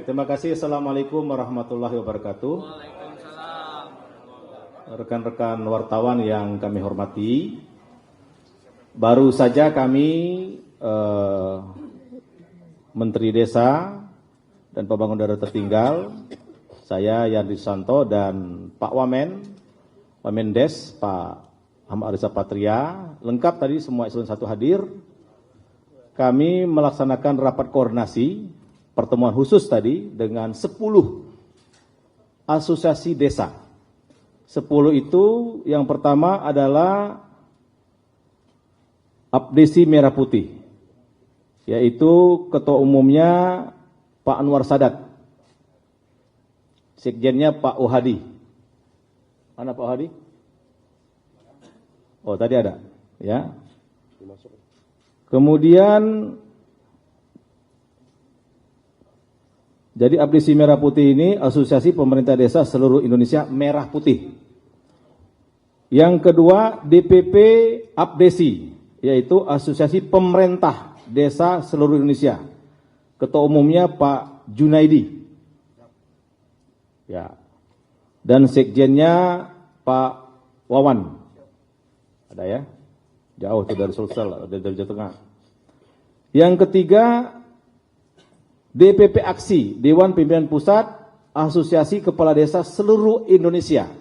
Terima kasih. Assalamualaikum warahmatullahi wabarakatuh. Rekan-rekan wartawan yang kami hormati, baru saja kami Menteri Desa dan Pembangunan Daerah Tertinggal, saya Yandri Susanto dan Pak Wamendes, Pak Ahmad Riza Patria, lengkap tadi semua eselon 1 hadir. Kami melaksanakan rapat koordinasi pertemuan khusus tadi dengan 10 asosiasi desa. 10 itu yang pertama adalah Abdesi Merah Putih, yaitu ketua umumnya Pak Anwar Sadat, sekjennya Pak Uhadi. Mana Pak Uhadi? Oh, tadi ada, ya. Kemudian jadi Abdesi Merah Putih ini Asosiasi Pemerintah Desa Seluruh Indonesia Merah Putih. Yang kedua DPP Abdesi, yaitu Asosiasi Pemerintah Desa Seluruh Indonesia. Ketua umumnya Pak Junaidi. Ya. Dan sekjennya Pak Wawan. Ada ya? Jauh itu dari Sulsel, dari Jawa Tengah. Yang ketiga DPP Aksi, Dewan Pimpinan Pusat Asosiasi Kepala Desa Seluruh Indonesia.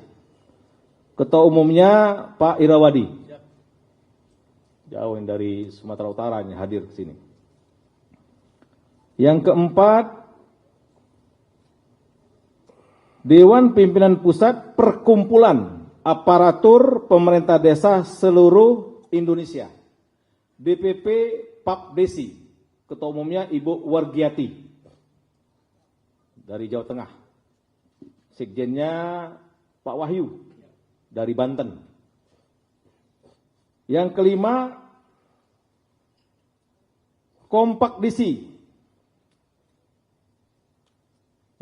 Ketua umumnya Pak Irawadi. Jauh yang dari Sumatera Utara hadir ke sini. Yang keempat, Dewan Pimpinan Pusat Perkumpulan Aparatur Pemerintah Desa Seluruh Indonesia. DPP Papdesi, ketua umumnya Ibu Wargiati dari Jawa Tengah. Sekjennya Pak Wahyu dari Banten. Yang kelima, Kompak Desi,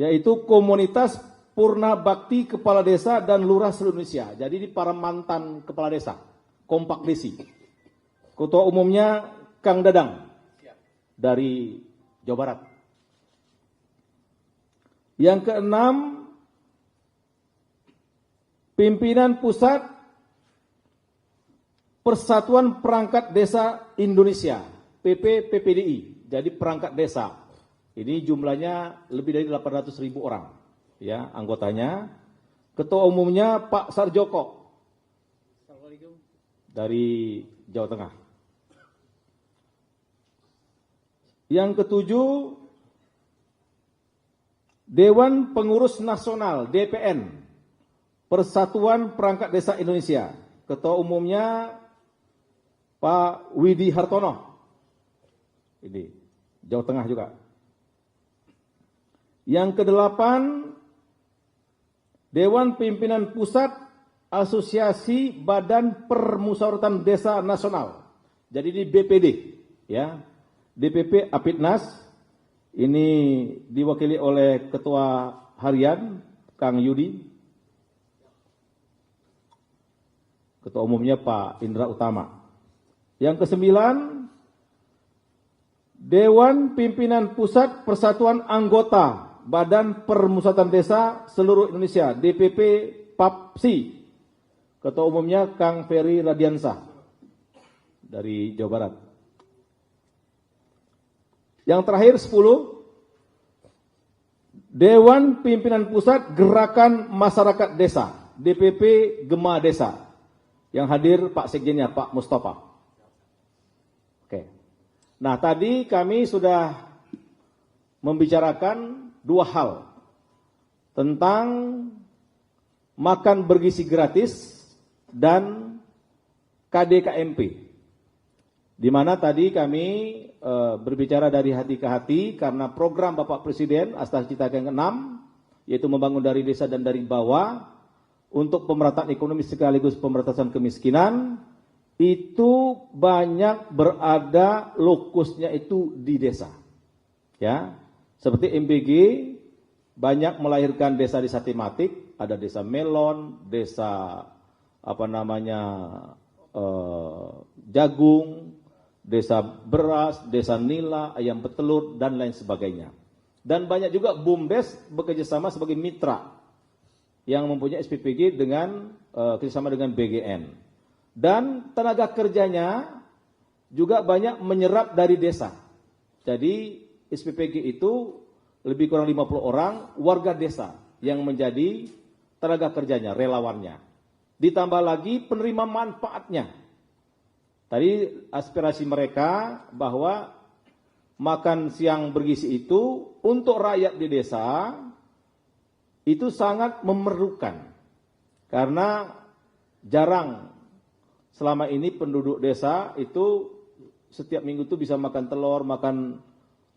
yaitu Komunitas Purna Bakti Kepala Desa dan Lurah seluruh Indonesia. Jadi ini para mantan kepala desa, Kompak Desi. Ketua umumnya Kang Dadang dari Jawa Barat. Yang keenam, Pimpinan Pusat Persatuan Perangkat Desa Indonesia, PPPDI. Jadi perangkat desa. Ini jumlahnya lebih dari 800.000 orang, ya anggotanya. Ketua umumnya Pak Sarjoko dari Jawa Tengah. Yang ketujuh, Dewan Pengurus Nasional DPN Persatuan Perangkat Desa Indonesia. Ketua umumnya Pak Widi Hartono. Ini Jawa Tengah juga. Yang kedelapan, Dewan Pimpinan Pusat Asosiasi Badan Permusyawaratan Desa Nasional. Jadi di BPD, ya. DPP Apitnas, ini diwakili oleh Ketua Harian Kang Yudi. Ketua umumnya Pak Indra Utama. Yang kesembilan, Dewan Pimpinan Pusat Persatuan Anggota Badan Permusyawaratan Desa Seluruh Indonesia, DPP PAPSI. Ketua umumnya Kang Ferry Radiansah dari Jawa Barat. Yang terakhir 10, Dewan Pimpinan Pusat Gerakan Masyarakat Desa, DPP Gema Desa. Yang hadir Pak Sekjennya, Pak Mustafa. Oke. Nah, tadi kami sudah membicarakan 2 hal tentang makan bergizi gratis dan KDKMP. Di mana tadi kami berbicara dari hati ke hati karena program Bapak Presiden Astaga Cita yang ke-6, yaitu membangun dari desa dan dari bawah untuk pemerataan ekonomi sekaligus pemberantasan kemiskinan, itu banyak berada lokusnya itu di desa. Ya, seperti MBG banyak melahirkan desa-desa tematik, ada desa melon, desa jagung, desa beras, desa nila, ayam petelur, dan lain sebagainya. Dan banyak juga BUMDes bekerjasama sebagai mitra yang mempunyai SPPG dengan kerjasama dengan BGN. Dan tenaga kerjanya juga banyak menyerap dari desa. Jadi SPPG itu lebih kurang 50 orang warga desa yang menjadi tenaga kerjanya, relawannya. Ditambah lagi penerima manfaatnya. Tadi aspirasi mereka bahwa makan siang bergizi itu untuk rakyat di desa itu sangat memerlukan. Karena jarang selama ini penduduk desa itu setiap minggu itu bisa makan telur, makan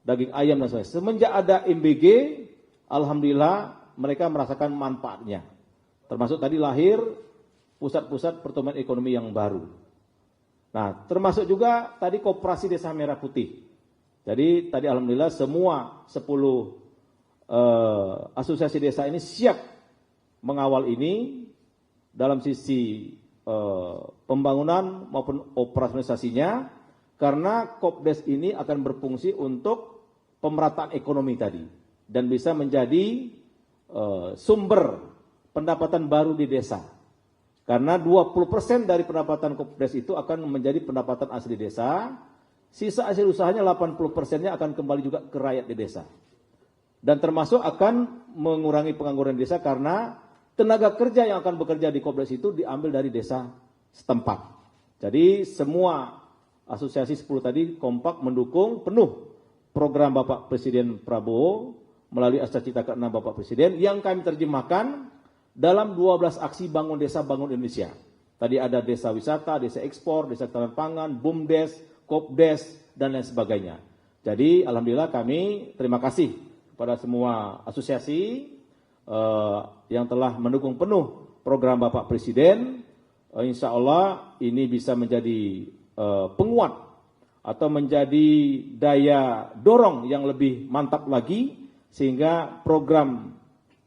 daging ayam dan sebagainya. Semenjak ada MBG, alhamdulillah mereka merasakan manfaatnya. Termasuk tadi lahir pusat-pusat pertumbuhan ekonomi yang baru. Nah, termasuk juga tadi Koperasi Desa Merah Putih. Jadi tadi alhamdulillah semua 10 asosiasi desa ini siap mengawal ini dalam sisi pembangunan maupun operasionalisasinya, karena Kopdes ini akan berfungsi untuk pemerataan ekonomi tadi dan bisa menjadi sumber pendapatan baru di desa. Karena 20% dari pendapatan Kopdes itu akan menjadi pendapatan asli desa, sisa hasil usahanya 80%-nya akan kembali juga ke rakyat di desa. Dan termasuk akan mengurangi pengangguran di desa karena tenaga kerja yang akan bekerja di Kopdes itu diambil dari desa setempat. Jadi semua asosiasi 10 tadi kompak mendukung penuh program Bapak Presiden Prabowo melalui Astra Cita ke-6 Bapak Presiden yang kami terjemahkan dalam 12 aksi bangun desa, bangun Indonesia. Tadi ada desa wisata, desa ekspor, desa ketahanan pangan, BUMDes, Kopdes, dan lain sebagainya. Jadi alhamdulillah kami terima kasih kepada semua asosiasi yang telah mendukung penuh program Bapak Presiden. Insya Allah ini bisa menjadi penguat atau menjadi daya dorong yang lebih mantap lagi, sehingga program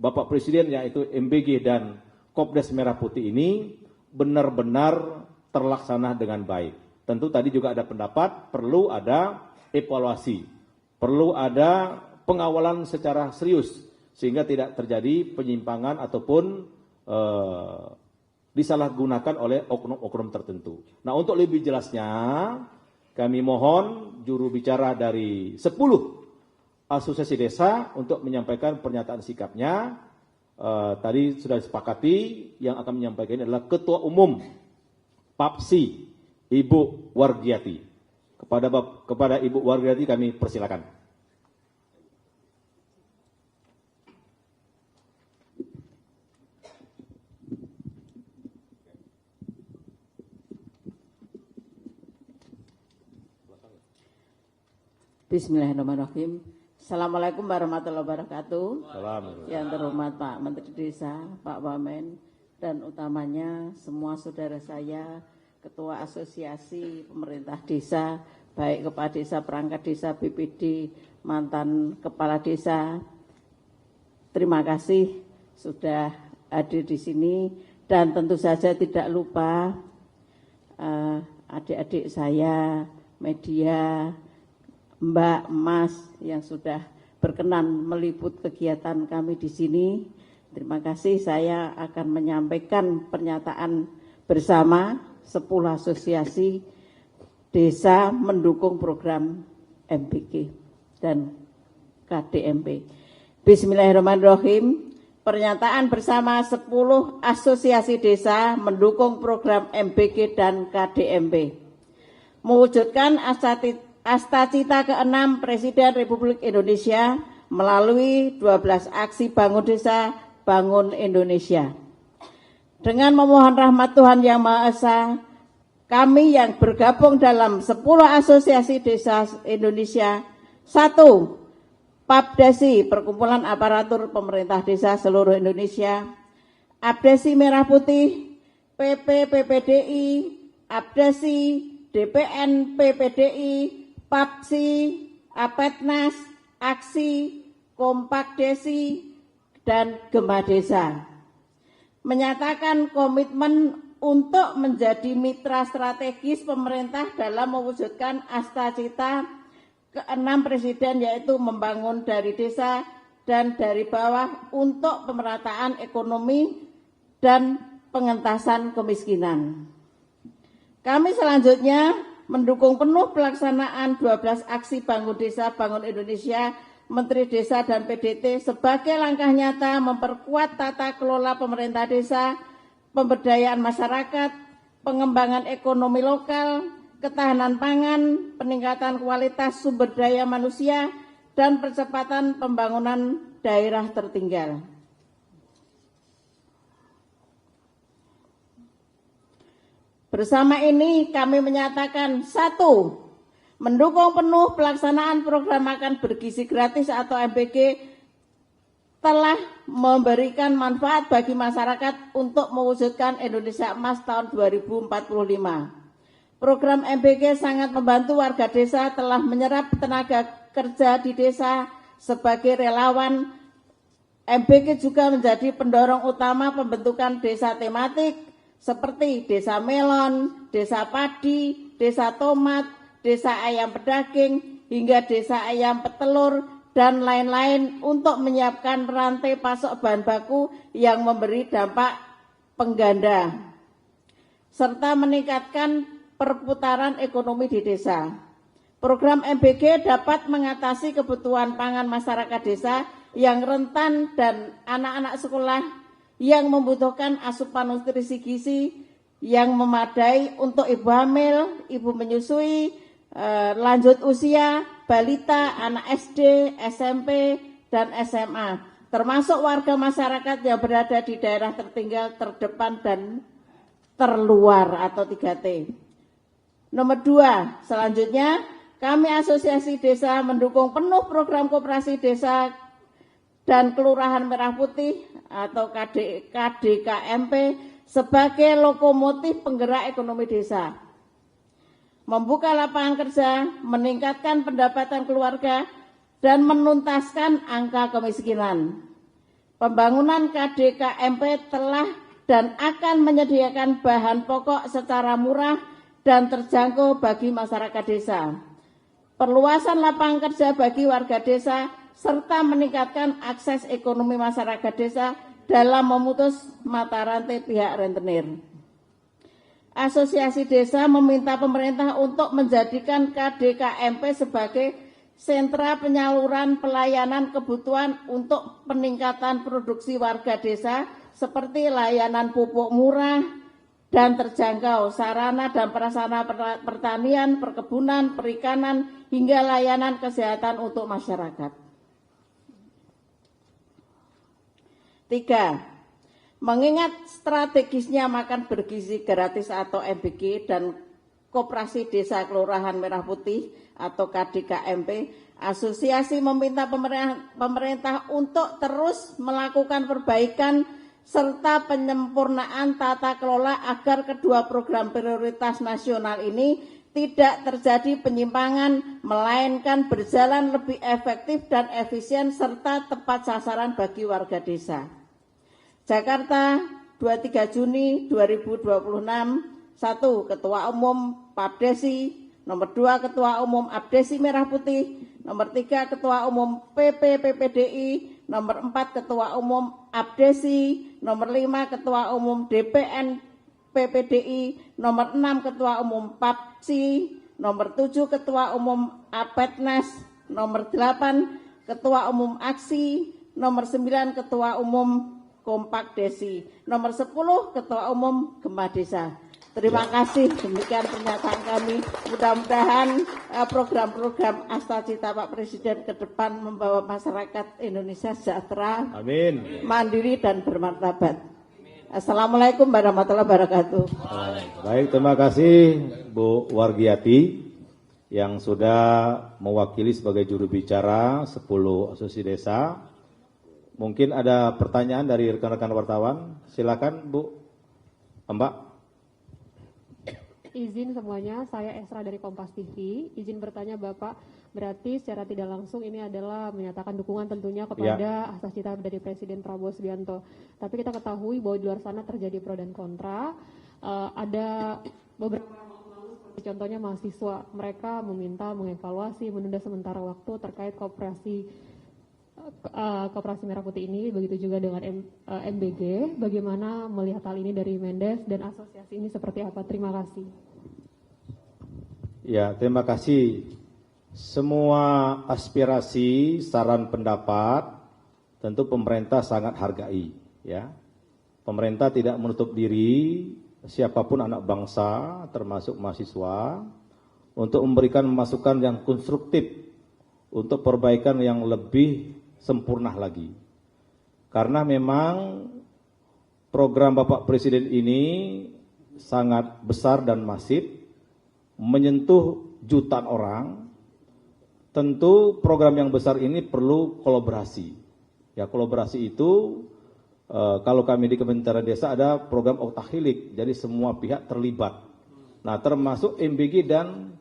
Bapak Presiden yaitu MBG dan Kopdes Merah Putih ini benar-benar terlaksana dengan baik. Tentu tadi juga ada pendapat perlu ada evaluasi, perlu ada pengawalan secara serius sehingga tidak terjadi penyimpangan ataupun disalahgunakan oleh oknum-oknum tertentu. Nah, untuk lebih jelasnya kami mohon juru bicara dari 10 asosiasi desa untuk menyampaikan pernyataan sikapnya. Tadi sudah disepakati yang akan menyampaikan adalah Ketua Umum PAPSI Ibu Wargiati. Kepada Ibu Wargiati kami persilakan. Bismillahirrahmanirrahim. Assalamualaikum warahmatullahi wabarakatuh. Assalamualaikum. Yang terhormat Pak Menteri Desa, Pak Wamen, dan utamanya semua saudara saya, Ketua Asosiasi Pemerintah Desa, baik Kepala Desa, Perangkat Desa, BPD, mantan Kepala Desa. Terima kasih sudah hadir di sini, dan tentu saja tidak lupa adik-adik saya, media, Mbak, Mas yang sudah berkenan meliput kegiatan kami di sini. Terima kasih. Saya akan menyampaikan pernyataan bersama 10 asosiasi desa mendukung program MBG dan KDMP. Bismillahirrahmanirrahim. Pernyataan bersama 10 asosiasi desa mendukung program MBG dan KDMP. Mewujudkan Asta Cita ke-6 Presiden Republik Indonesia melalui 12 aksi bangun desa, bangun Indonesia. Dengan memohon rahmat Tuhan Yang Maha Esa, kami yang bergabung dalam 10 asosiasi desa Indonesia, 1. PAPDESI, Perkumpulan Aparatur Pemerintah Desa seluruh Indonesia, APDESI Merah Putih, PPPPDI, APDESI, DPN PPDI, PAPSI, APETNAS, Aksi, Kompak Desi, dan Gema Desa. Menyatakan komitmen untuk menjadi mitra strategis pemerintah dalam mewujudkan Asta Cita keenam Presiden, yaitu membangun dari desa dan dari bawah untuk pemerataan ekonomi dan pengentasan kemiskinan. Kami selanjutnya mendukung penuh pelaksanaan 12 aksi Bangun Desa Bangun Indonesia Menteri Desa dan PDT sebagai langkah nyata memperkuat tata kelola pemerintah desa, pemberdayaan masyarakat, pengembangan ekonomi lokal, ketahanan pangan, peningkatan kualitas sumber daya manusia, dan percepatan pembangunan daerah tertinggal. Bersama ini kami menyatakan 1. Mendukung penuh pelaksanaan program makan bergizi gratis atau MBG telah memberikan manfaat bagi masyarakat untuk mewujudkan Indonesia Emas tahun 2045. Program MBG sangat membantu warga desa, telah menyerap tenaga kerja di desa sebagai relawan. MBG juga menjadi pendorong utama pembentukan desa tematik seperti desa melon, desa padi, desa tomat, desa ayam pedaging, hingga desa ayam petelur, dan lain-lain untuk menyiapkan rantai pasok bahan baku yang memberi dampak pengganda, serta meningkatkan perputaran ekonomi di desa. Program MBG dapat mengatasi kebutuhan pangan masyarakat desa yang rentan dan anak-anak sekolah yang membutuhkan asupan nutrisi gizi yang memadai untuk ibu hamil, ibu menyusui, lanjut usia, balita, anak SD, SMP, dan SMA, termasuk warga masyarakat yang berada di daerah tertinggal, terdepan, dan terluar atau 3T. Nomor 2, selanjutnya kami Asosiasi Desa mendukung penuh program koperasi desa dan Kelurahan Merah Putih atau KDKMP sebagai lokomotif penggerak ekonomi desa, membuka lapangan kerja, meningkatkan pendapatan keluarga, dan menuntaskan angka kemiskinan. Pembangunan KDKMP telah dan akan menyediakan bahan pokok secara murah dan terjangkau bagi masyarakat desa. Perluasan lapangan kerja bagi warga desa, serta meningkatkan akses ekonomi masyarakat desa dalam memutus mata rantai pihak rentenir. Asosiasi Desa meminta pemerintah untuk menjadikan KDKMP sebagai sentra penyaluran pelayanan kebutuhan untuk peningkatan produksi warga desa seperti layanan pupuk murah dan terjangkau, sarana dan prasarana pertanian, perkebunan, perikanan, hingga layanan kesehatan untuk masyarakat. 3. Mengingat strategisnya makan bergizi gratis atau MBG dan Koperasi Desa Kelurahan Merah Putih atau KDKMP, asosiasi meminta pemerintah untuk terus melakukan perbaikan serta penyempurnaan tata kelola agar kedua program prioritas nasional ini tidak terjadi penyimpangan, melainkan berjalan lebih efektif dan efisien serta tepat sasaran bagi warga desa. Jakarta, 23 Juni 2026, 1. Ketua Umum PAPDESI, nomor 2 Ketua Umum APDESI Merah Putih, nomor 3 Ketua Umum PPPPDI, nomor 4 Ketua Umum APDESI, nomor 5 Ketua Umum DPN PPDI, nomor 6 Ketua Umum PAPSI, nomor 7 Ketua Umum APETNAS, nomor 8 Ketua Umum AKSI, nomor 9 Ketua Umum Kompak Desi, nomor 10 Ketua Umum Gema Desa. Terima kasih, demikian pernyataan kami. Mudah-mudahan program-program Astacita Pak Presiden ke depan membawa masyarakat Indonesia sejahtera, amin, mandiri dan bermartabat. Assalamualaikum warahmatullahi wabarakatuh. Baik, terima kasih Bu Wargiati yang sudah mewakili sebagai juru bicara 10 asosiasi desa. Mungkin ada pertanyaan dari rekan-rekan wartawan. Silakan Bu, Mbak. Izin semuanya, saya Esra dari Kompas TV. Izin bertanya Bapak, berarti secara tidak langsung ini adalah menyatakan dukungan tentunya kepada Asacita dari Presiden Prabowo Subianto. Tapi kita ketahui bahwa di luar sana terjadi pro dan kontra. Ada beberapa waktu lalu Contohnya mahasiswa, mereka meminta mengevaluasi, menunda sementara waktu terkait koperasi Merah Putih ini, begitu juga dengan MBG. Bagaimana melihat hal ini dari Mendes dan asosiasi ini seperti apa? Terima kasih. Ya, terima kasih. Semua aspirasi, saran pendapat, tentu pemerintah sangat hargai. Ya, pemerintah tidak menutup diri, siapapun anak bangsa, termasuk mahasiswa, untuk memberikan masukan yang konstruktif untuk perbaikan yang lebih sempurna lagi. Karena memang program Bapak Presiden ini sangat besar dan masif, menyentuh jutaan orang. Tentu program yang besar ini perlu kolaborasi. Ya, kolaborasi itu kalau kami di Kementerian Desa ada program Oktahilik, jadi semua pihak terlibat. Nah, termasuk MBG dan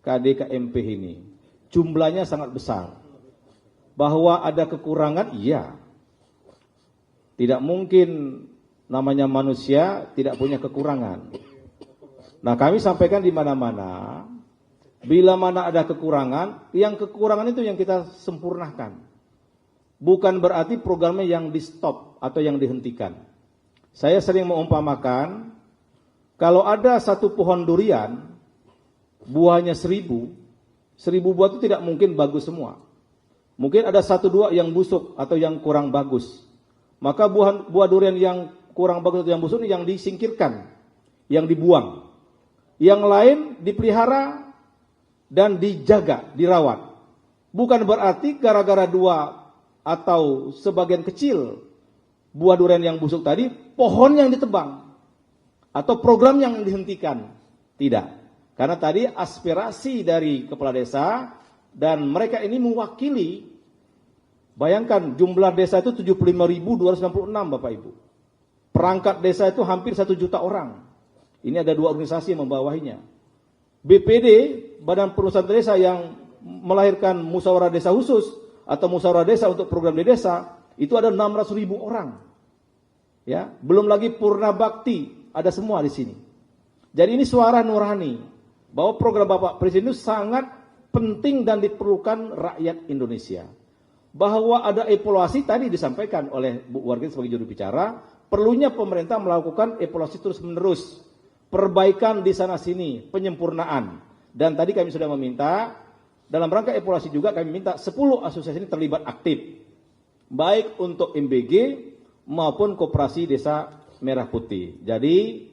KDKMP ini. Jumlahnya sangat besar. Bahwa ada kekurangan, iya. Tidak mungkin namanya manusia tidak punya kekurangan. Nah, kami sampaikan di mana-mana, bila mana ada kekurangan, yang kekurangan itu yang kita sempurnakan. Bukan berarti programnya yang di stop atau yang dihentikan. Saya sering mengumpamakan, kalau ada satu pohon durian, buahnya 1000 buah itu tidak mungkin bagus semua. Mungkin ada 1-2 yang busuk atau yang kurang bagus. Maka buah durian yang kurang bagus atau yang busuk ini yang disingkirkan, yang dibuang. Yang lain dipelihara dan dijaga, dirawat. Bukan berarti gara-gara 2 atau sebagian kecil buah durian yang busuk tadi, pohon yang ditebang atau program yang dihentikan. Tidak. Karena tadi aspirasi dari kepala desa dan mereka ini mewakili, bayangkan jumlah desa itu 75.296 Bapak Ibu. Perangkat desa itu hampir 1 juta orang. Ini ada 2 organisasi yang membawahinya. BPD, Badan Perusahaan Desa, yang melahirkan musyawarah desa khusus atau musyawarah desa untuk program di desa, itu ada 600.000 orang. Ya, belum lagi Purna Bakti, ada semua di sini. Jadi ini suara nurani bahwa program Bapak Presiden itu sangat penting dan diperlukan rakyat Indonesia. Bahwa ada evaluasi tadi disampaikan oleh Bu Wargin sebagai juru bicara, perlunya pemerintah melakukan evaluasi terus-menerus, perbaikan di sana-sini, penyempurnaan. Dan tadi kami sudah meminta, dalam rangka evaluasi juga kami minta 10 asosiasi ini terlibat aktif, baik untuk MBG maupun Koperasi Desa Merah Putih. Jadi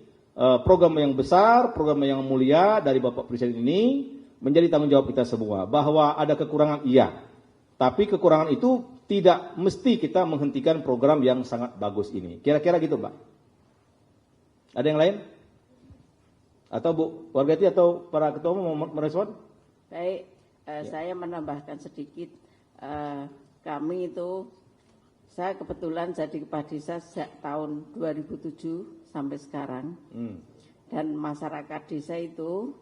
program yang besar, program yang mulia dari Bapak Presiden ini menjadi tanggung jawab kita semua. Bahwa ada kekurangan, iya. Tapi kekurangan itu tidak mesti kita menghentikan program yang sangat bagus ini. Kira-kira gitu, Mbak. Ada yang lain? Atau Bu Wargati atau para ketua umum mau merespon? Baik, saya menambahkan sedikit. Kami itu, saya kebetulan jadi kepala desa sejak tahun 2007 sampai sekarang. Dan masyarakat desa itu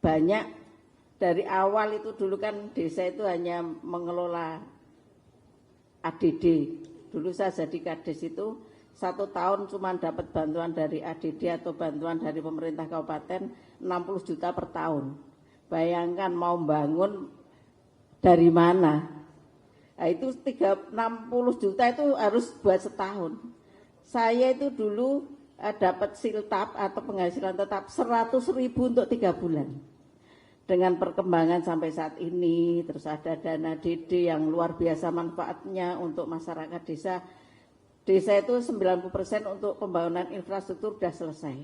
banyak. Dari awal itu dulu kan desa itu hanya mengelola ADD. Dulu saya jadi kades itu 1 tahun cuma dapat bantuan dari ADD atau bantuan dari pemerintah kabupaten 60 juta per tahun. Bayangkan mau bangun dari mana? Nah, itu 60 juta itu harus buat setahun. Saya itu dulu dapat siltap atau penghasilan tetap 100.000 untuk 3 bulan. Dengan perkembangan sampai saat ini, terus ada dana DD yang luar biasa manfaatnya untuk masyarakat desa. Desa itu 90% untuk pembangunan infrastruktur sudah selesai.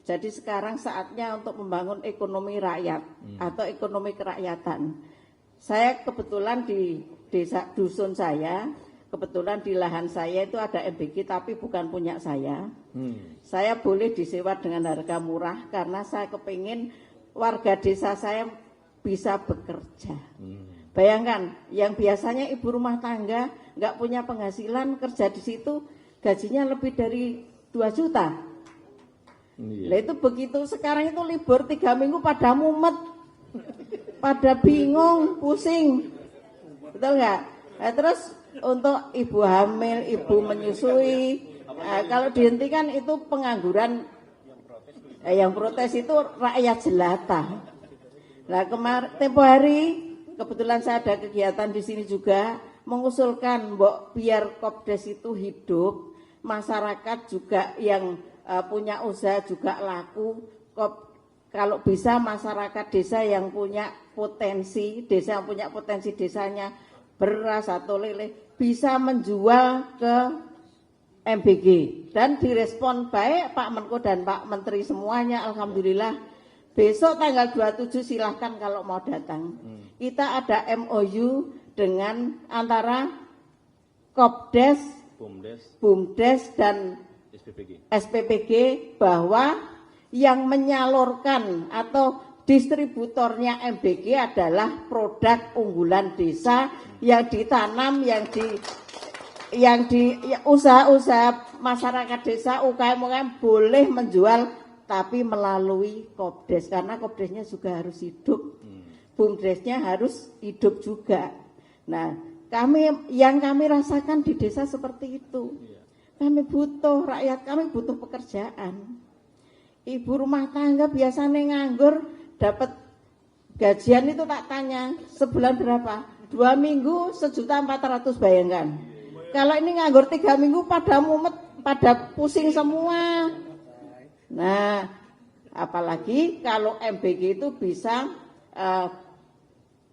Jadi sekarang saatnya untuk membangun ekonomi rakyat atau ekonomi kerakyatan. Saya kebetulan di desa dusun saya, kebetulan di lahan saya itu ada MBG tapi bukan punya saya. Saya boleh disewa dengan harga murah karena saya kepingin warga desa saya bisa bekerja. Bayangkan, yang biasanya ibu rumah tangga nggak punya penghasilan, kerja di situ gajinya lebih dari 2 juta. Nah itu begitu, sekarang itu libur 3 minggu pada mumet, pada bingung, pusing, betul nggak? Nah, terus untuk ibu hamil, ibu menyusui, kalau dihentikan itu pengangguran Yang protes itu rakyat jelata. Nah, tempo hari kebetulan saya ada kegiatan di sini juga mengusulkan biar Kopdes itu hidup, masyarakat juga yang punya usaha juga laku. Kalau bisa masyarakat desa yang punya potensi, desa yang punya potensi desanya beras atau lele bisa menjual ke MBG dan direspon baik Pak Menko dan Pak Menteri semuanya, alhamdulillah. Besok tanggal 27 silahkan kalau mau datang. Kita ada MOU dengan antara Kopdes, Bumdes dan SPPG bahwa yang menyalurkan atau distributornya MBG adalah produk unggulan desa yang ditanam, yang di usaha-usaha masyarakat desa UKM boleh menjual tapi melalui Kopdes karena Kopdesnya juga harus hidup, Bumdesnya harus hidup juga. Nah, yang kami rasakan di desa seperti itu. Kami butuh, rakyat kami butuh pekerjaan. Ibu rumah tangga biasanya nganggur dapat gajian itu tak tanya sebulan berapa? 2 minggu 1.400.000 bayangkan. Kalau ini nganggur 3 minggu pada mumet, pada pusing semua. Nah, apalagi kalau MBG itu bisa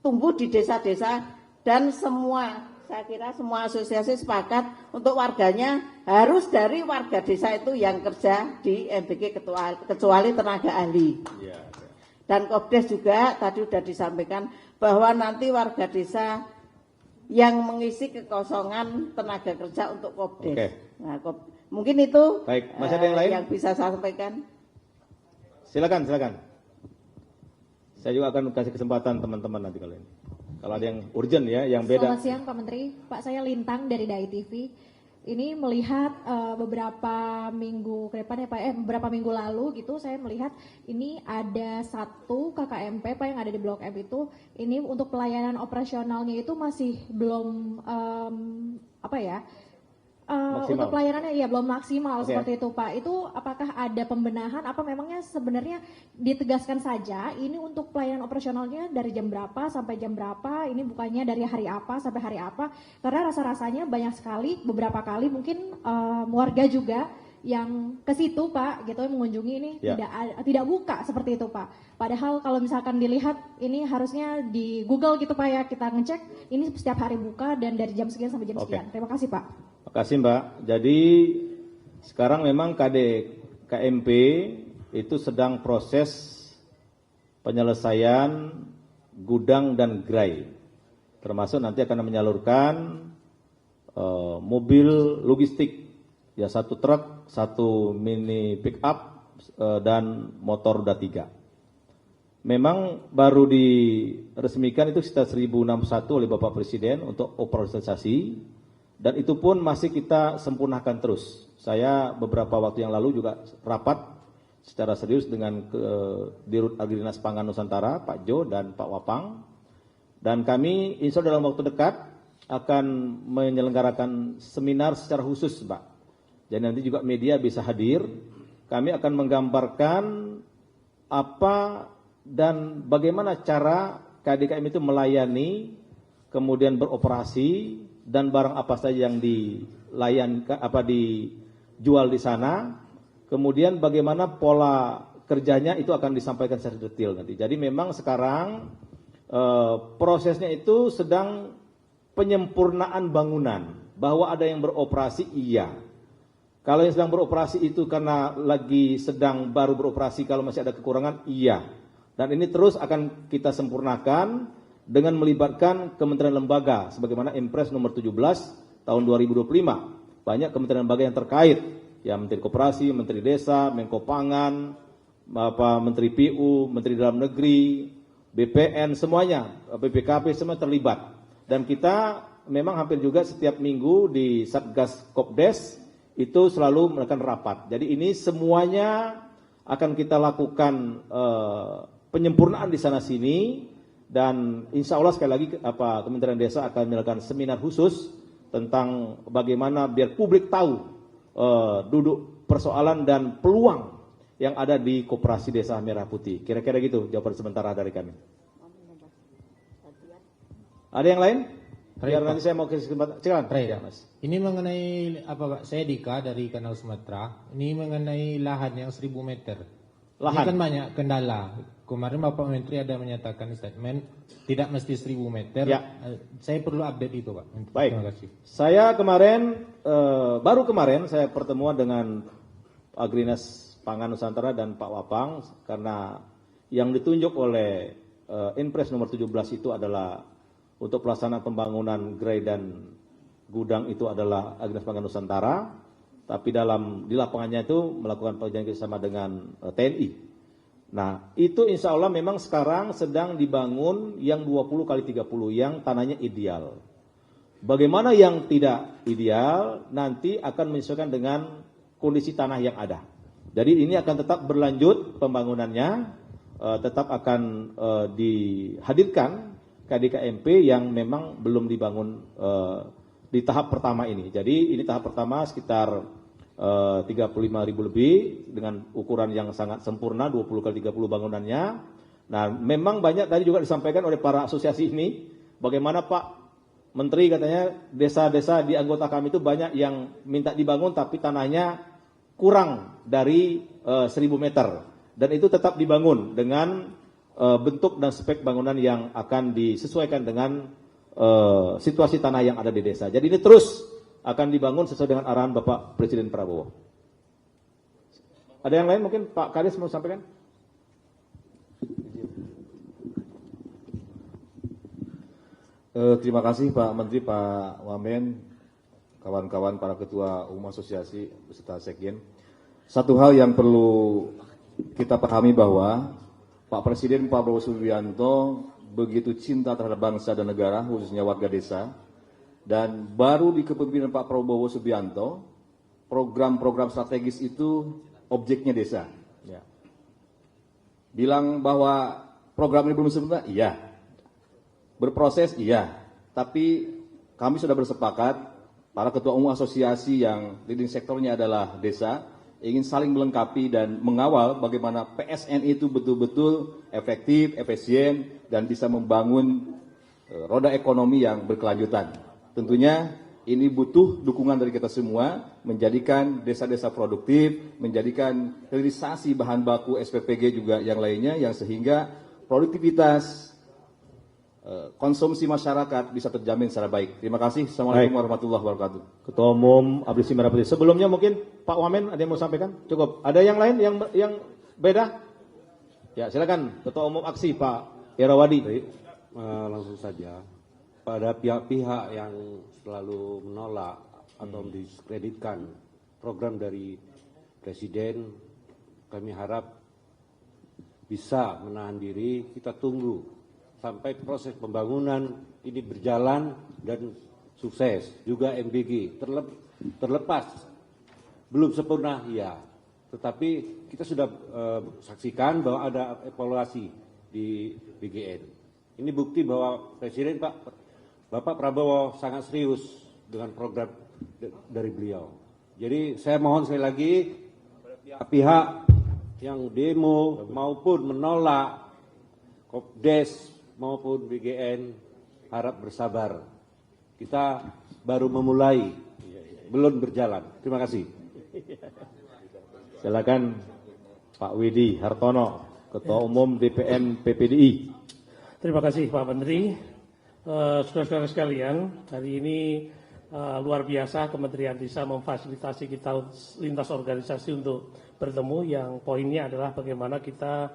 tumbuh di desa-desa dan saya kira semua asosiasi sepakat untuk warganya harus dari warga desa itu yang kerja di MBG kecuali tenaga ahli. Dan Kopdes juga tadi sudah disampaikan bahwa nanti warga desa yang mengisi kekosongan tenaga kerja untuk Kopdes. Nah, mungkin itu. Baik, masih ada yang lain yang bisa saya sampaikan. Silakan. Saya juga akan kasih kesempatan teman-teman nanti kalau ini. Kalau ada yang urgent ya, yang beda. Selamat siang Pak Menteri, Pak saya Lintang dari DAI TV. Ini melihat beberapa minggu ke depan ya Pak, beberapa minggu lalu gitu saya melihat ini ada satu KKMP Pak yang ada di Blok M itu, ini untuk pelayanan operasionalnya itu masih belum untuk pelayanannya ya belum maksimal seperti itu Pak. Itu apakah ada pembenahan? Apa memangnya sebenarnya ditegaskan saja ini untuk pelayanan operasionalnya dari jam berapa sampai jam berapa? Ini bukannya dari hari apa sampai hari apa? Karena rasa-rasanya banyak sekali beberapa kali mungkin warga juga yang ke situ Pak gitu mengunjungi ini tidak buka seperti itu Pak. Padahal kalau misalkan dilihat ini harusnya di Google gitu Pak ya kita ngecek ini setiap hari buka dan dari jam sekian sampai jam sekian. Terima kasih Pak. Terima kasih Mbak. Jadi sekarang memang KMP itu sedang proses penyelesaian gudang dan gerai. Termasuk nanti akan menyalurkan mobil logistik. Ya 1 truk, 1 mini pick up dan motor roda 3. Memang baru diresmikan itu sekitar 1061 oleh Bapak Presiden untuk operasionalisasi dan itu pun masih kita sempurnakan terus. Saya beberapa waktu yang lalu juga rapat secara serius dengan Dirut Agridinas Pangan Nusantara, Pak Jo dan Pak Wapang. Dan kami insya Allah dalam waktu dekat akan menyelenggarakan seminar secara khusus Pak. Jadi nanti juga media bisa hadir. Kami akan menggambarkan apa dan bagaimana cara KDKM itu melayani, kemudian beroperasi dan barang apa saja yang dijual di sana. Kemudian bagaimana pola kerjanya itu akan disampaikan secara detail nanti. Jadi memang sekarang prosesnya itu sedang penyempurnaan bangunan. Bahwa ada yang beroperasi iya. Kalau yang sedang beroperasi itu karena lagi sedang baru beroperasi, kalau masih ada kekurangan, iya. Dan ini terus akan kita sempurnakan dengan melibatkan kementerian lembaga, sebagaimana Impres nomor 17 tahun 2025. Banyak kementerian lembaga yang terkait, ya Menteri Koperasi, Menteri Desa, Menko Pangan, Menteri PU, Menteri Dalam Negeri, BPN, semuanya, BPKP, semua terlibat. Dan kita memang hampir juga setiap minggu di Satgas Kopdes, itu selalu melakukan rapat. Jadi ini semuanya akan kita lakukan penyempurnaan di sana sini dan insya Allah sekali lagi Kementerian Desa akan melakukan seminar khusus tentang bagaimana biar publik tahu duduk persoalan dan peluang yang ada di Koperasi Desa Merah Putih. Kira-kira gitu jawaban sementara dari kami. Ada yang lain? Biar nanti saya mau kasih kesempatan. Silakan. Ya, Mas. Ini mengenai apa Pak? Saya Dika dari Kanal Sumatera. Ini mengenai lahan yang 1000 meter. Ini kan banyak kendala. Kemarin Bapak Menteri ada menyatakan statement tidak mesti 1000 meter. Ya. Saya perlu update itu Pak. Baik. Terima kasih. Saya kemarin baru kemarin saya pertemuan dengan Agrinas Pangan Nusantara dan Pak Wapang karena yang ditunjuk oleh Inpres nomor 17 itu adalah untuk pelaksanaan pembangunan gerai dan gudang itu adalah Agrinas Pangan Nusantara, tapi di lapangannya itu melakukan perjanjian kerjasama dengan TNI. Nah, itu insya Allah memang sekarang sedang dibangun yang 20 kali 30 yang tanahnya ideal. Bagaimana yang tidak ideal nanti akan menyesuaikan dengan kondisi tanah yang ada. Jadi ini akan tetap berlanjut pembangunannya, tetap akan dihadirkan KDKMP yang memang belum dibangun di tahap pertama ini. Jadi ini tahap pertama sekitar 35.000 lebih dengan ukuran yang sangat sempurna 20 kali 30 bangunannya. Nah, memang banyak tadi juga disampaikan oleh para asosiasi ini bagaimana Pak Menteri katanya desa-desa di anggota kami itu banyak yang minta dibangun tapi tanahnya kurang dari 1000 meter dan itu tetap dibangun dengan bentuk dan spek bangunan yang akan disesuaikan dengan situasi tanah yang ada di desa. Jadi ini terus akan dibangun sesuai dengan arahan Bapak Presiden Prabowo. Ada yang lain mungkin Pak Kadis mau sampaikan? Terima kasih Pak Menteri, Pak Wamen, kawan-kawan para ketua umum asosiasi beserta sekjen. Satu hal yang perlu kita pahami bahwa Pak Presiden Prabowo Subianto begitu cinta terhadap bangsa dan negara, khususnya warga desa. Dan baru di kepemimpinan Pak Prabowo Subianto, program-program strategis itu objeknya desa. Ya. Bilang bahwa program ini belum sempurna, iya. Berproses, iya. Tapi kami sudah bersepakat, para ketua umum asosiasi yang leading sektornya adalah desa, ingin saling melengkapi dan mengawal bagaimana PSN itu betul-betul efektif, efisien, dan bisa membangun roda ekonomi yang berkelanjutan. Tentunya ini butuh dukungan dari kita semua, menjadikan desa-desa produktif, menjadikan hilirisasi bahan baku SPPG juga yang lainnya, yang sehingga produktivitas konsumsi masyarakat bisa terjamin secara baik. Terima kasih. Assalamualaikum warahmatullahi wabarakatuh. Ketua Umum Abdisi Merah Putih. Sebelumnya mungkin Pak Wamen ada yang mau sampaikan? Cukup. Ada yang lain yang beda? Ya, silakan Ketua Umum Aksi Pak Irawadi. Langsung saja. Pada pihak-pihak yang selalu menolak atau mendiskreditkan program dari Presiden, kami harap bisa menahan diri. Kita tunggu sampai proses pembangunan ini berjalan dan sukses. Juga MBG terlepas belum sempurna, ya. Tetapi kita sudah saksikan bahwa ada evaluasi di BGN. Ini bukti bahwa Presiden Bapak Prabowo sangat serius dengan program dari beliau. Jadi saya mohon sekali lagi pihak yang demo maupun menolak Kopdes maupun BGN harap bersabar. Kita baru memulai, belum berjalan. Terima kasih. Silakan Pak Widi Hartono, Ketua Umum DPN PPDI. Terima kasih Pak Menteri. Saudara-saudara sekalian, hari ini luar biasa Kementerian Desa memfasilitasi kita lintas organisasi untuk bertemu, yang poinnya adalah bagaimana kita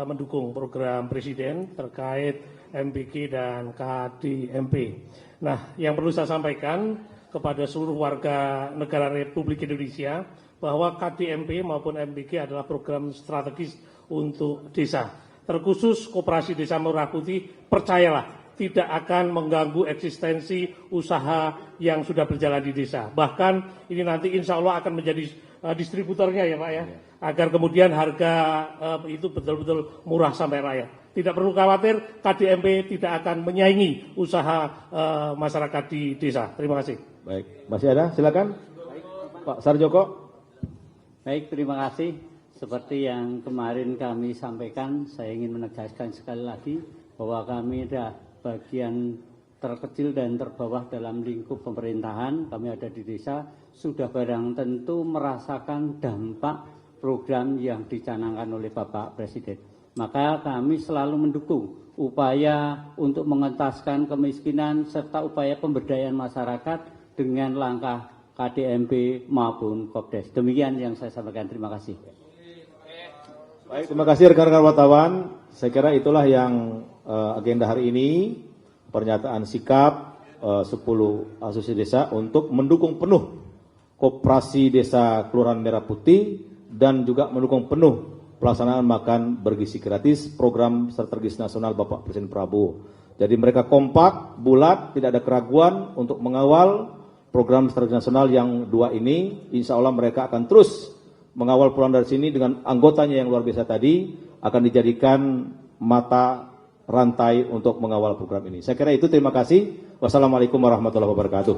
mendukung program Presiden terkait MBG dan KDMP. Nah, yang perlu saya sampaikan kepada seluruh warga negara Republik Indonesia bahwa KDMP maupun MBG adalah program strategis untuk desa. Terkhusus Koperasi Desa Merah Putih, percayalah, tidak akan mengganggu eksistensi usaha yang sudah berjalan di desa. Bahkan ini nanti insya Allah akan menjadi distributornya ya Pak ya, agar kemudian harga itu betul-betul murah sampai rakyat. Tidak perlu khawatir, KDMP tidak akan menyaingi usaha masyarakat di desa. Terima kasih. Baik, masih ada? Silakan Pak Sarjoko. Baik, terima kasih. Seperti yang kemarin kami sampaikan, saya ingin menegaskan sekali lagi bahwa kami adalah bagian terkecil dan terbawah dalam lingkup pemerintahan. Kami ada di desa, sudah barang tentu merasakan dampak program yang dicanangkan oleh Bapak Presiden. Maka kami selalu mendukung upaya untuk mengentaskan kemiskinan serta upaya pemberdayaan masyarakat dengan langkah KDMP maupun Kopdes. Demikian yang saya sampaikan. Terima kasih. Baik, terima kasih rekan-rekan wartawan. Saya kira itulah yang agenda hari ini, pernyataan sikap 10 asosiasi desa untuk mendukung penuh Koperasi Desa Kelurahan Merah Putih dan juga mendukung penuh pelaksanaan makan bergizi gratis program strategis nasional Bapak Presiden Prabowo. Jadi mereka kompak, bulat, tidak ada keraguan untuk mengawal program strategis nasional yang 2 ini. Insya Allah mereka akan terus mengawal pulang dari sini dengan anggotanya yang luar biasa tadi, akan dijadikan mata rantai untuk mengawal program ini. Saya kira itu, terima kasih. Wassalamualaikum warahmatullahi wabarakatuh.